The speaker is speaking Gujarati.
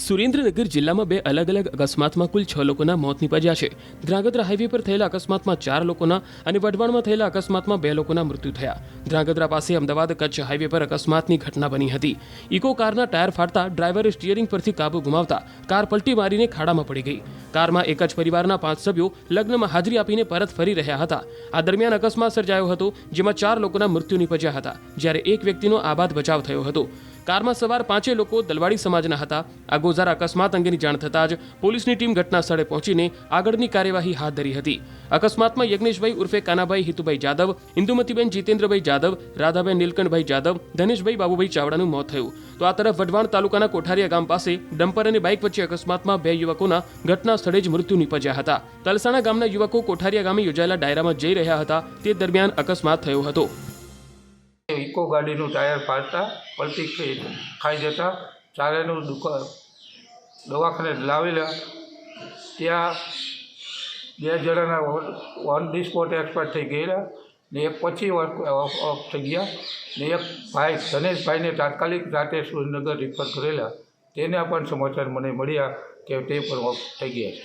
સુરેન્દ્રનગર જિલ્લામાં બે અલગ અલગ અકસ્માતમાં કુલ 6 લોકોના મોત નીપજ્યા છે। ધ્રાંગધ્રા હાઈવે પર થયેલા અકસ્માતમાં 4 લોકોના અને વઢવાણમાં થયેલા અકસ્માતમાં 2 લોકોના મૃત્યુ થયા। ધ્રાંગધ્રા પાસે અમદાવાદ કચ્છ હાઈવે પર અકસ્માતની ઘટના બની હતી। ઇકો કારના ટાયર ફાટતા ડ્રાઈવરે સ્ટીયરિંગ પરથી કાબુ ગુમાવતા કાર પલટી મારીને ખાડામાં પડી ગઈ। કારમાં એક જ પરિવારના 5 સભ્યો લગ્નમાં હાજરી આપીને પરત ફરી રહ્યા હતા। આ દરમિયાન અકસ્માત સર્જાયો હતો, જેમાં 4 લોકોના મૃત્યુ નીપજ્યા હતા, જ્યારે એક વ્યક્તિનો આબાદ બચાવ થયો હતો। કારમાં સવાર 5 લોકો દલવાડી સમાજના હતા। આ ગોઝારા અકસ્માત અંગેની જાણ થતાં જ પોલીસની ટીમ ઘટના સ્થળે પહોંચીને આગળની કાર્યવાહી હાથ ધરી હતી। અકસ્માતમાં યજ્ઞેશભાઈ ઉર્ફે કાનાભાઈ હિતુભાઈ જાદવ, ઇન્દુમતીબેન જીતેન્દ્રભાઈ જાદવ, રાધાબેન નીલકંઠભાઈ જાદવ, ધનેશભાઈ બાબુભાઈ ચાવડાનું મોત થયું। તો આ તરફ વઢવાણ તાલુકાના કોઠારિયા ગામ પાસે ડમ્પર અને બાઇક વચ્ચે અકસ્માતમાં 2 યુવકોના ઘટના સ્થળે જ મૃત્યુ નીપજ્યા હતા। તલસાણા ગામના યુવકો કોઠારિયા ગામે યોજાયેલા ડાયરામાં જઈ રહ્યા હતા તે દરમિયાન અકસ્માત થયો હતો। ઇકો ગાડીનું ટાયર ફાટતા પલટી ખાઈ જતા ચારેનું દવાખાને લાવેલા। ત્યાં 2 જણાના ઓન ધી સ્પોટ એક્સપાયર થઈ ગયેલા ને એક પછી ઓફ થઈ ગયા ને એક ભાઈ ધનેશભાઈને તાત્કાલિક રાતે સુરેન્દ્રનગર રિફર કરેલા। તેના પણ સમાચાર મને મળ્યા કે તે પણ ઓફ થઈ ગયા છે।